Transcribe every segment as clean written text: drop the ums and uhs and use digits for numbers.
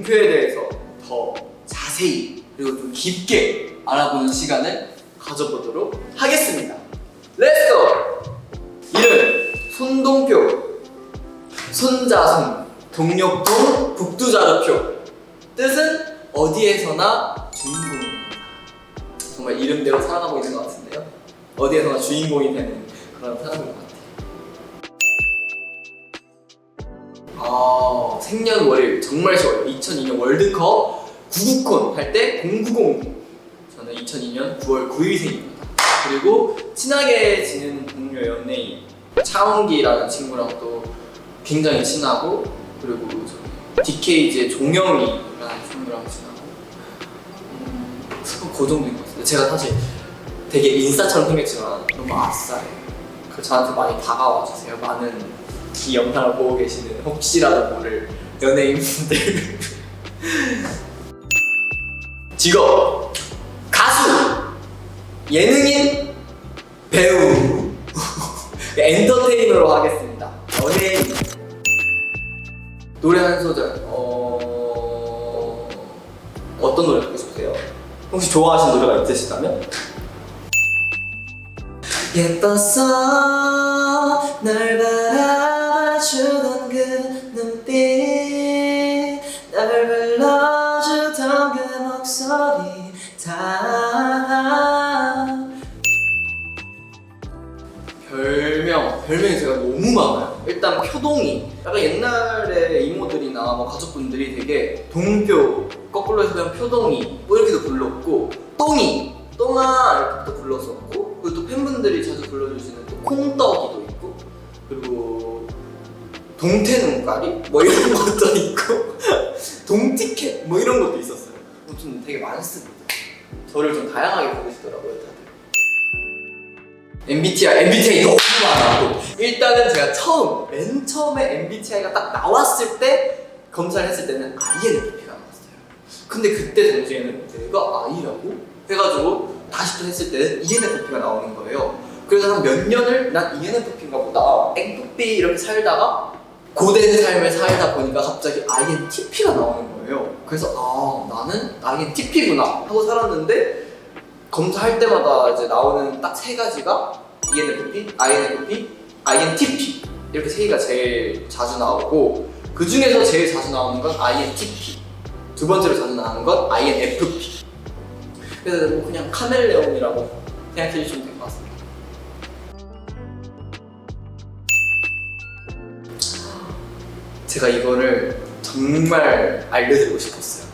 동표에 대해서 더 자세히 그리고 좀 깊게 알아보는 시간을 가져보도록 하겠습니다. 렛츠고! 이름 손동표, 손자손, 동력동, 북두자루표. 뜻은 어디에서나 주인공입니다. 정말 이름대로 살아가고 있는 것 같은데요. 어디에서나 주인공이 되는 그런 사람인 것 같아요. 생년월일 정말 쉬워요. 2002년 월드컵 구구콘 할 때 090. 저는 2002년 9월 9일생입니다. 그리고 친하게 지내는 동료 연예인 차은기라는 친구랑 또 굉장히 친하고, 그리고 DKG의 종영이라는 친구랑 친하고, 그 정도인 것 같아요. 제가 사실 되게 인싸처럼 생겼지만 너무 아싸해요. 그 저한테 많이 다가와 주세요. 많은 이 영상을 보고 계시는 혹시라도 모를 연예인분들. 직업 가수, 예능인, 배우, 엔터테이너로 하겠습니다. 연예인. 노래 한 소절. 어떤 노래 듣고 싶으세요? 혹시 좋아하시는 노래가 있으시다면? 예뻤어 널 바라봐주던 그 눈빛, 널 불러주던 그 목소리 다. 별명이 제가 너무 많아요. 일단 표동이. 약간 옛날에 이모들이나 뭐 가족분들이 되게 동표, 거꾸로 해서 그냥 표동이 뭐 이렇게도 불렀고, 똥이, 똥아 이렇게도 불렀었고, 그리고 또 팬분들이 자주 불러주시는 또 콩떡이도 있고, 그리고 동태눈가리 뭐 이런 것도 있고, 동티켓 뭐 이런 것도 있었어요. 좀 되게 많습니다. 저를 좀 다양하게 부르시더라고요, 다들. MBTI 너무 많았고, 일단은 제가 맨 처음에 MBTI가 딱 나왔을 때 검사를 했을 때는 INFP가 나왔어요. 근데 그때 당시에는 내가 I라고? 해가지고 다시 또 했을 때는 ENFP가 나오는 거예요. 그래서 한 몇 년을 난 ENFP인가 보다, NFP 이렇게 살다가 고된 삶을 살다 보니까 갑자기 INTP가 나오는 거예요. 그래서 나는 INTP구나 하고 살았는데, 검사할 때마다 이제 나오는 딱 세 가지가 ENFP, INFP, INTP 이렇게 세 개가 제일 자주 나오고, 그 중에서 제일 자주 나오는 건 INTP, 두 번째로 자주 나오는 건 INFP. 그래서 뭐 그냥 카멜레온이라고 생각해 주시면 될 것 같습니다. 제가 이거를 정말 알려드리고 싶었어요.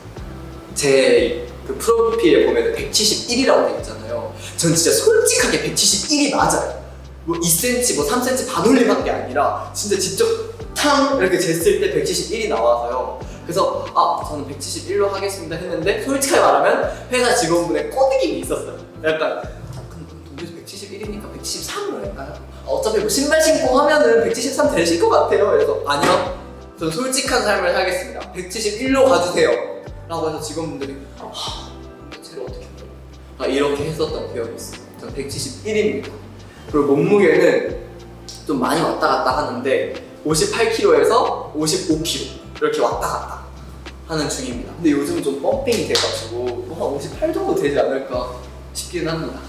제 그 프로필에 보면 171이라고 되어 있잖아요. 전 진짜 솔직하게 171이 맞아요. 뭐 2cm, 뭐 3cm 반올림한 게 아니라 진짜 직접 탕 이렇게 jes을 때 171이 나와서요. 그래서 저는 171로 하겠습니다 했는데, 솔직하게 말하면 회사 직원분의 꼬드김이 있었어요. 약간 동규 171이니까 173으로 할까요? 어차피 뭐 신발 신고 하면은 173 되실 것 같아요. 그래서 아니요, 전 솔직한 삶을 살겠습니다. 171로 가주세요 라고 해서 직원분들이 쟤를 어떻게 해요? 이렇게 했었던 기억이 있어요. 전 171입니다. 그리고 몸무게는 좀 많이 왔다 갔다 하는데 58kg에서 55kg 이렇게 왔다 갔다 하는 중입니다. 근데 요즘 좀 펌핑이 돼가지고 한 58 정도 되지 않을까 싶기는 합니다.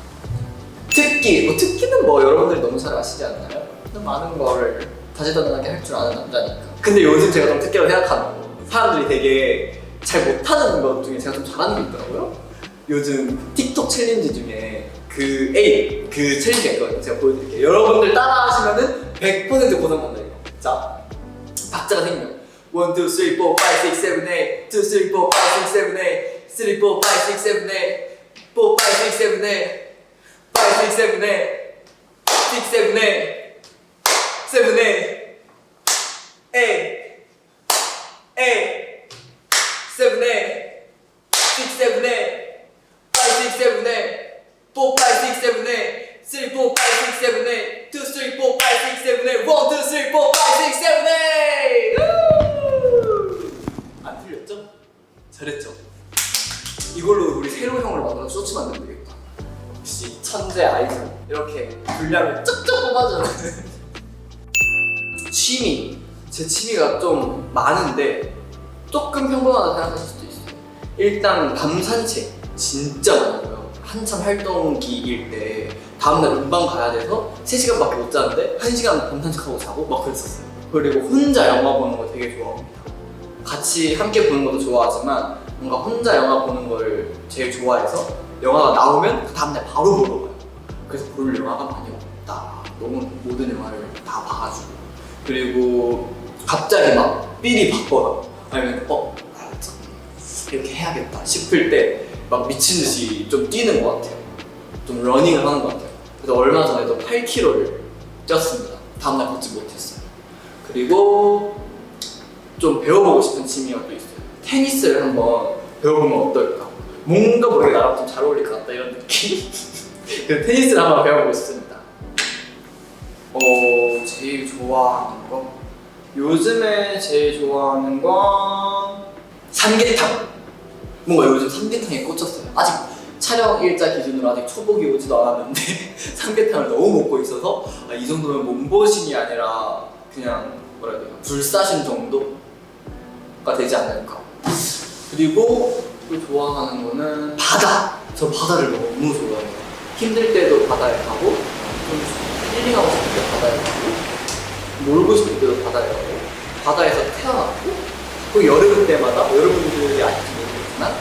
특기, 특기는 뭐 여러분들이 너무 잘 아시지 않나요? 많은 거를 다재다능하게 할 줄 아는 남자니까. 근데 요즘 제가 좀 특기라고 생각하는 거, 사람들이 되게 잘 못하는 것 중에 제가 좀 잘하는 게 있더라고요. 요즘 틱톡 챌린지 중에 그 챌린지가 있거든요. 제가 보여드릴게요. 여러분들 따라 하시면은 100% 고장난다 이거. 자, 박자가 생겨요. 1, 2, 3, 4, 5, 6, 7, 8 2, 3, 4, 5, 6, 7, 8 3, 4, 5, 6, 7, 8 4, 5, 6, 7, 8 5, 6, 7, 8 5, 6, 7, 8 6, 7, 8 7, 8 8 8 7, 8 6, 7, 8 5, 6, 7, 8 4, 5, 6, 7, 8 3, 4, 5, 6, 7, 8 2, 3, 4, 5, 6, 7, 8 1, 2, 3, 4, 5, 6, 7, 8 안 틀렸죠? 잘했죠? 이걸로 우리 새로 형을 만들어 쇼츠 만들면 되겠다. 역시 천재 아이돌. 이렇게 분량을 쩍쩍 뽑아주는 취미. 제 취미가 좀 많은데 조금 평범하다 생각하실 수도 있어요. 일단 밤 산책 진짜 많이 가요. 한참 활동기일 때 다음날 금방 가야 돼서 3시간밖에 못 자는데 1시간 밤 산책하고 자고 막 그랬었어요. 그리고 혼자 영화 보는 거 되게 좋아합니다. 같이 함께 보는 것도 좋아하지만 뭔가 혼자 영화 보는 걸 제일 좋아해서 영화가 나오면 그 다음날 바로 보러 가요. 그래서 볼 영화가 많이 없다. 너무 모든 영화를 다 봐가지고. 그리고 갑자기 막 삘이 바꿔라. 아니면 이렇게 해야겠다 싶을 때 막 미친 듯이 좀 뛰는 것 같아요. 좀 러닝을 하는 것 같아요. 그래서 얼마 전에도 8km를 뛰었습니다. 다음날 걷지 못했어요. 그리고 좀 배워보고 싶은 취미가 또 있어요. 테니스를 한번 배워보면 어떨까? 뭔가 모르게 나랑 좀 잘 어울릴 것 같다 이런 느낌? 그래서 테니스를 한번 배워보고 싶습니다. 제일 좋아하는 거? 요즘에 제일 좋아하는 건 삼계탕! 뭔가 요즘 삼계탕에 꽂혔어요. 아직 촬영 일자 기준으로 아직 초복이 오지도 않았는데 삼계탕을 너무 먹고 있어서 이 정도면 몸보신이 아니라 그냥 뭐라 해야 되나 불사신 정도가 되지 않을까. 그리고 또 좋아하는 거는 바다! 저 바다를 너무 좋아해요. 힘들 때도 바다에 가고 좀 힐링하고 싶을 때 바다에 가고 놀고 싶을 때도 바다에 가고 바다에서 태어났고 또 여름 때마다 여러분들이 아실지 모르겠지만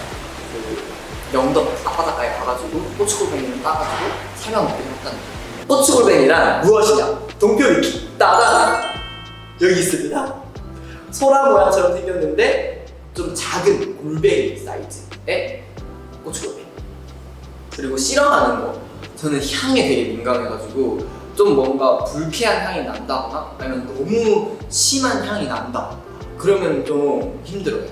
그 영덕 앞바닷가에 가가지고 꼬치골뱅이를 따가지고 살만 먹게 했다는 거예요. 꼬치골뱅이란 무엇이냐? 동표미키 따다가 여기 있습니다. 소라 모양처럼 생겼는데 좀 작은 골뱅이 사이즈의 꼬치골뱅이. 그리고 싫어하는 거, 저는 향에 되게 민감해가지고 좀 뭔가 불쾌한 향이 난다거나 아니면 너무 심한 향이 난다 그러면 좀 힘들어요.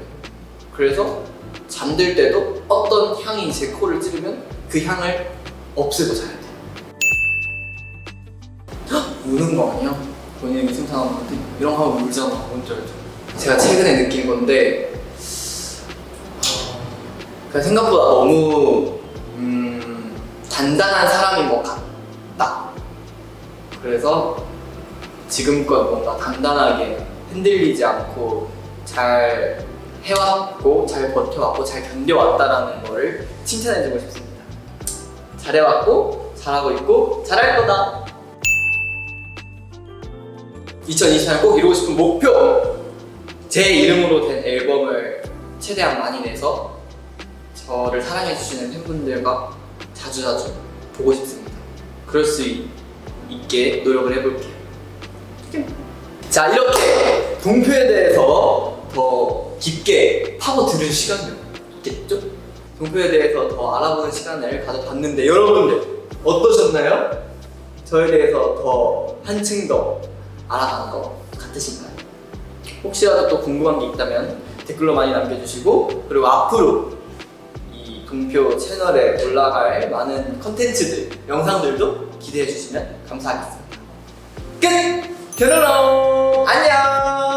그래서 잠들 때도 어떤 향이 제 코를 찌르면 그 향을 없애고 자야 돼요. 헉! 우는 거 아니야? 본인에게 칭찬하는 건데 이런 거 하면 울잖아. 뭔지 알죠? 제가 최근에 느낀 건데 그냥 생각보다 너무 단단한 사람인 것 같다. 그래서 지금껏 뭔가 단단하게 흔들리지 않고 잘 해왔고 잘 버텨왔고 잘 견뎌왔다라는 거를 칭찬해주고 싶습니다. 잘해왔고 잘하고 있고 잘할 거다. 2024년 꼭 이루고 싶은 목표! 제 이름으로 된 앨범을 최대한 많이 내서 저를 사랑해주시는 팬분들과 자주자주 보고 싶습니다. 그럴 수 있게 노력을 해볼게요. 자, 이렇게 동표에 대해서 더 깊게 파고드는 시간이었겠죠? 동표에 대해서 더 알아보는 시간을 가져봤는데 여러분들 어떠셨나요? 저에 대해서 더 한층 더 알아가는 것 같으신가요? 혹시라도 또 궁금한 게 있다면 댓글로 많이 남겨주시고 그리고 앞으로 이 동표 채널에 올라갈 많은 컨텐츠들, 영상들도 기대해 주시면 감사하겠습니다. 끝! 결혼롱! 안녕!